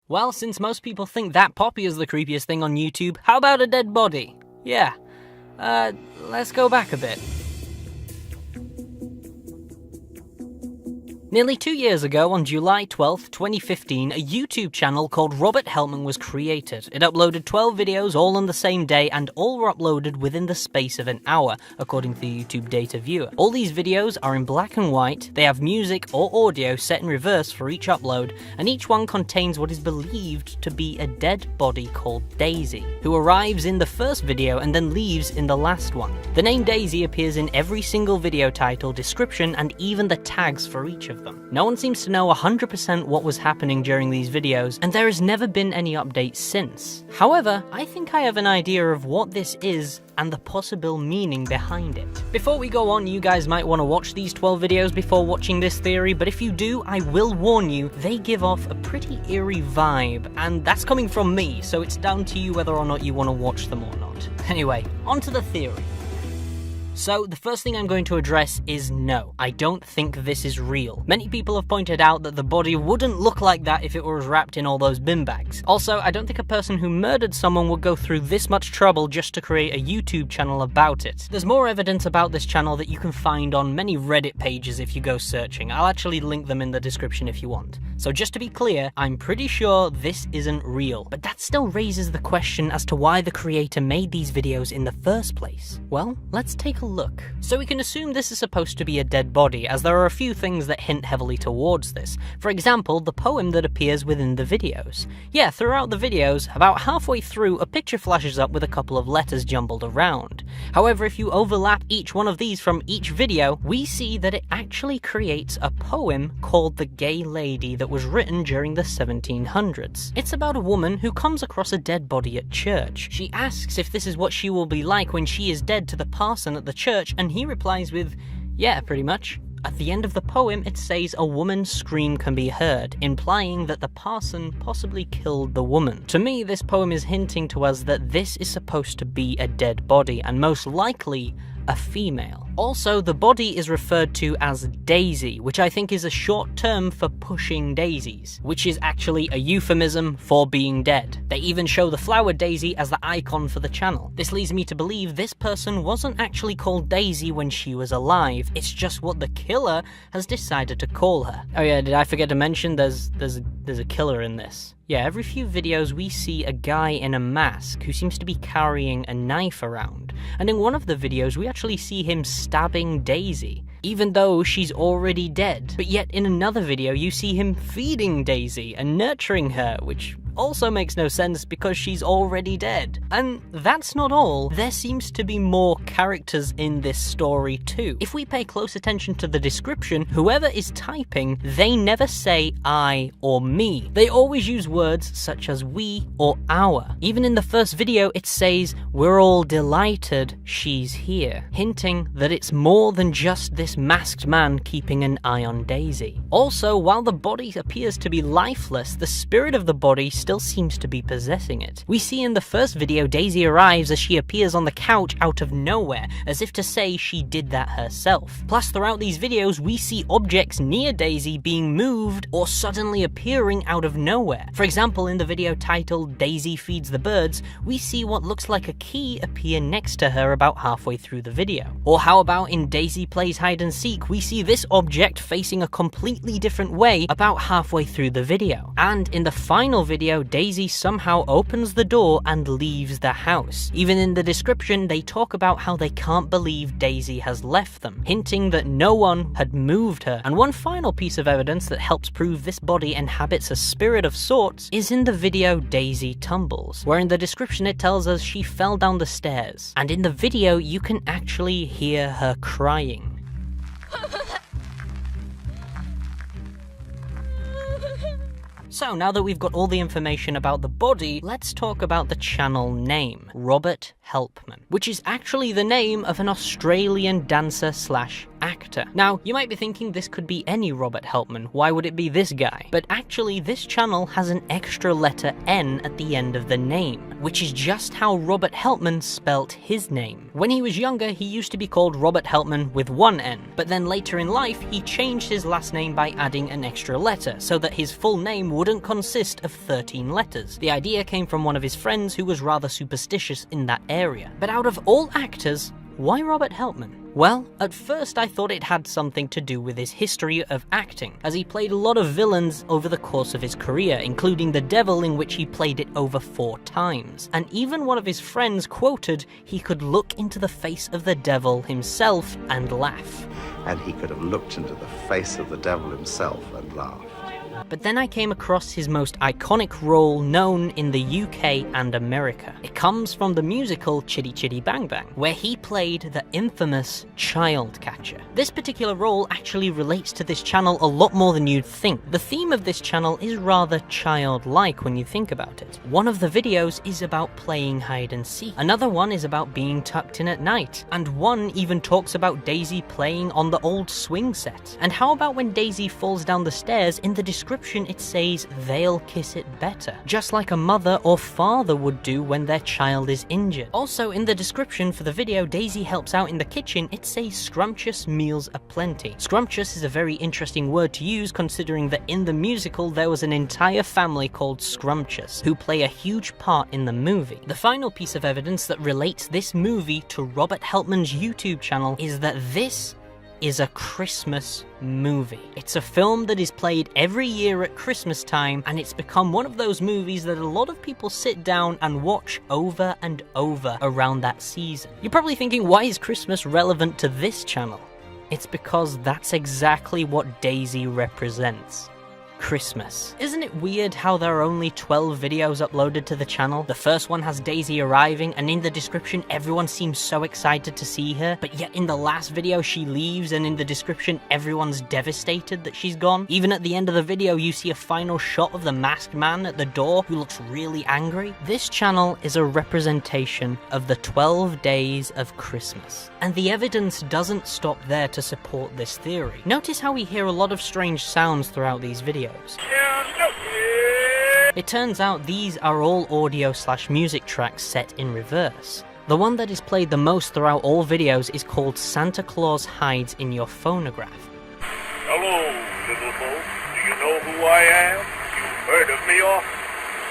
Well, since most people think that Poppy is the creepiest thing on YouTube, how about a dead body? Yeah. Let's go back a bit. Nearly 2 years ago, on July 12th, 2015, a YouTube channel called Robert Helpman was created. It uploaded 12 videos all on the same day, and all were uploaded within the space of an hour, according to the YouTube data viewer. All these videos are in black and white, they have music or audio set in reverse for each upload, and each one contains what is believed to be a dead body called Daisy, who arrives in the first video and then leaves in the last one. The name Daisy appears in every single video title, description, and even the tags for each of them. No one seems to know 100% what was happening during these videos, and there has never been any updates since. However, I think I have an idea of what this is and the possible meaning behind it. Before we go on, you guys might want to watch these 12 videos before watching this theory, but if you do, I will warn you, they give off a pretty eerie vibe, and that's coming from me, so it's down to you whether or not you want to watch them or not. Anyway, on to the theory. So, the first thing I'm going to address is no, I don't think this is real. Many people have pointed out that the body wouldn't look like that if it was wrapped in all those bin bags. Also, I don't think a person who murdered someone would go through this much trouble just to create a YouTube channel about it. There's more evidence about this channel that you can find on many Reddit pages if you go searching. I'll actually link them in the description if you want. So just to be clear, I'm pretty sure this isn't real. But that still raises the question as to why the creator made these videos in the first place. Well, let's take a look. So we can assume this is supposed to be a dead body, as there are a few things that hint heavily towards this. For example, the poem that appears within the videos. Yeah, throughout the videos, about halfway through, a picture flashes up with a couple of letters jumbled around. However, if you overlap each one of these from each video, we see that it actually creates a poem called The Gay Lady that was written during the 1700s. It's about a woman who comes across a dead body at church. She asks if this is what she will be like when she is dead to the parson at the church, and he replies with, yeah, pretty much. At the end of the poem, it says a woman's scream can be heard, implying that the parson possibly killed the woman. To me, this poem is hinting to us that this is supposed to be a dead body, and most likely a female. Also, the body is referred to as Daisy, which I think is a short term for pushing daisies, which is actually a euphemism for being dead. They even show the flower Daisy as the icon for the channel. This leads me to believe this person wasn't actually called Daisy when she was alive, it's just what the killer has decided to call her. Oh yeah, did I forget to mention there's a killer in this? Yeah, every few videos we see a guy in a mask who seems to be carrying a knife around, and in one of the videos we actually see him stabbing Daisy, even though she's already dead. But yet in another video you see him feeding Daisy and nurturing her, which also makes no sense because she's already dead. And that's not all, there seems to be more characters in this story too. If we pay close attention to the description, whoever is typing, they never say I or me. They always use words such as we or our. Even in the first video it says, we're all delighted she's here, hinting that it's more than just this masked man keeping an eye on Daisy. Also, while the body appears to be lifeless, the spirit of the body still seems to be possessing it. We see in the first video Daisy arrives as she appears on the couch out of nowhere, as if to say she did that herself. Plus, throughout these videos we see objects near Daisy being moved or suddenly appearing out of nowhere. For example, in the video titled Daisy Feeds the Birds, we see what looks like a key appear next to her about halfway through the video. Or how about in Daisy Plays Hide and Seek, we see this object facing a completely different way about halfway through the video. And in the final video, Daisy somehow opens the door and leaves the house. Even in the description, they talk about how they can't believe Daisy has left them, hinting that no one had moved her. And one final piece of evidence that helps prove this body inhabits a spirit of sorts is in the video Daisy Tumbles, where in the description it tells us she fell down the stairs. And in the video, you can actually hear her crying. So now that we've got all the information about the body, let's talk about the channel name, Robert Helpman, which is actually the name of an Australian dancer slash actor. Now, you might be thinking this could be any Robert Helpman, why would it be this guy? But actually, this channel has an extra letter N at the end of the name, which is just how Robert Helpman spelt his name. When he was younger, he used to be called Robert Helpman with one N, but then later in life, he changed his last name by adding an extra letter, so that his full name wouldn't consist of 13 letters. The idea came from one of his friends who was rather superstitious in that area. But out of all actors, why Robert Helpman? Well, at first I thought it had something to do with his history of acting, as he played a lot of villains over the course of his career, including the Devil, in which he played it over 4 times. And even one of his friends quoted he could look into the face of the Devil himself and laugh. And he could have looked into the face of the Devil himself and laughed. But then I came across his most iconic role known in the UK and America. It comes from the musical Chitty Chitty Bang Bang, where he played the infamous child catcher. This particular role actually relates to this channel a lot more than you'd think. The theme of this channel is rather childlike when you think about it. One of the videos is about playing hide and seek. Another one is about being tucked in at night. And one even talks about Daisy playing on the old swing set. And how about when Daisy falls down the stairs, in the description it says they'll kiss it better, just like a mother or father would do when their child is injured. Also in the description for the video Daisy helps out in the kitchen, it says scrumptious meals aplenty. Scrumptious is a very interesting word to use, considering that in the musical there was an entire family called Scrumptious who play a huge part in the movie. The final piece of evidence that relates this movie to Robert Helpman's YouTube channel is that this is a Christmas movie. It's a film that is played every year at Christmas time, and it's become one of those movies that a lot of people sit down and watch over and over around that season. You're probably thinking, why is Christmas relevant to this channel? It's because that's exactly what Daisy represents. Christmas. Isn't it weird how there are only 12 videos uploaded to the channel? The first one has Daisy arriving, and in the description everyone seems so excited to see her, but yet in the last video she leaves, and in the description everyone's devastated that she's gone. Even at the end of the video you see a final shot of the masked man at the door who looks really angry. This channel is a representation of the 12 days of Christmas, and the evidence doesn't stop there to support this theory. Notice how we hear a lot of strange sounds throughout these videos. It turns out these are all audio/music tracks set in reverse. The one that is played the most throughout all videos is called Santa Claus Hides in Your Phonograph. Hello, little folks. Do you know who I am? You've heard of me often.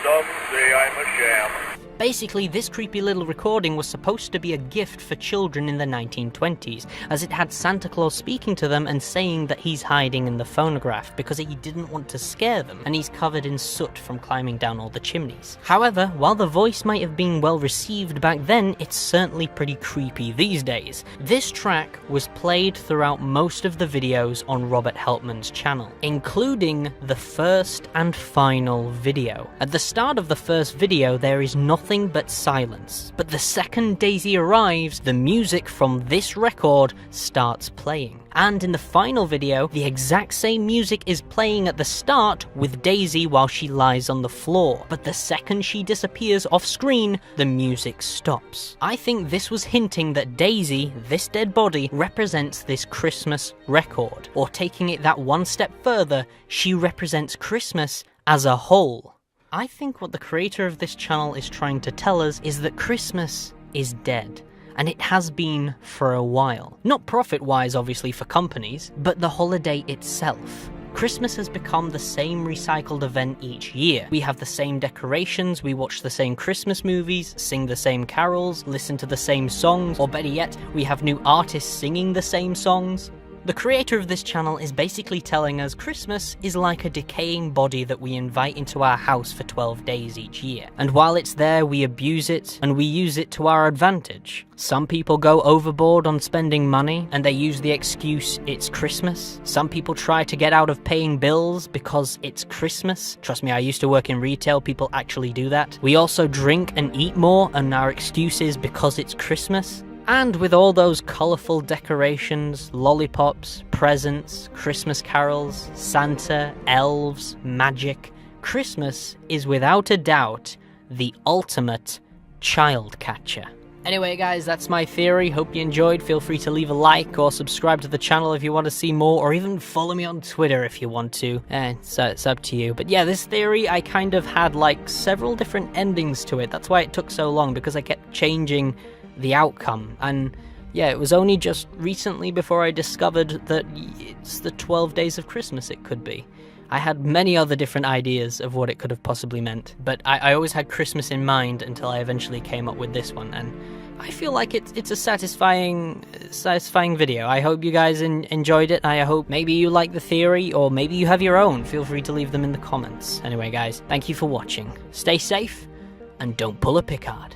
Some say I'm a sham. Basically, this creepy little recording was supposed to be a gift for children in the 1920s, as it had Santa Claus speaking to them and saying that he's hiding in the phonograph because he didn't want to scare them, and he's covered in soot from climbing down all the chimneys. However, while the voice might have been well received back then, it's certainly pretty creepy these days. This track was played throughout most of the videos on Robert Helpman's channel, including the first and final video. At the start of the first video, there is nothing but silence, but the second Daisy arrives, the music from this record starts playing. And in the final video, the exact same music is playing at the start with Daisy while she lies on the floor, but the second she disappears off screen, the music stops. I think this was hinting that Daisy, this dead body, represents this Christmas record, or taking it that one step further, she represents Christmas as a whole. I think what the creator of this channel is trying to tell us is that Christmas is dead, and it has been for a while. Not profit-wise, obviously, for companies, but the holiday itself. Christmas has become the same recycled event each year. We have the same decorations, we watch the same Christmas movies, sing the same carols, listen to the same songs, or better yet, we have new artists singing the same songs. The creator of this channel is basically telling us Christmas is like a decaying body that we invite into our house for 12 days each year. And while it's there, we abuse it, and we use it to our advantage. Some people go overboard on spending money, and they use the excuse it's Christmas. Some people try to get out of paying bills because it's Christmas. Trust me, I used to work in retail, people actually do that. We also drink and eat more, and our excuse is because it's Christmas. And with all those colourful decorations, lollipops, presents, Christmas carols, Santa, elves, magic, Christmas is without a doubt the ultimate child catcher. Anyway guys, that's my theory. Hope you enjoyed. Feel free to leave a like or subscribe to the channel if you want to see more, or even follow me on Twitter if you want to. So it's up to you. But yeah, this theory, I kind of had like several different endings to it. That's why it took so long, because I kept changing the outcome. And yeah, it was only just recently before I discovered that it's the 12 days of Christmas it could be. I had many other different ideas of what it could have possibly meant, but I always had Christmas in mind until I eventually came up with this one, and I feel like it's a satisfying video. I hope you guys enjoyed it. I hope maybe you like the theory, or maybe you have your own. Feel free to leave them in the comments. Anyway guys, thank you for watching. Stay safe, and don't pull a Picard.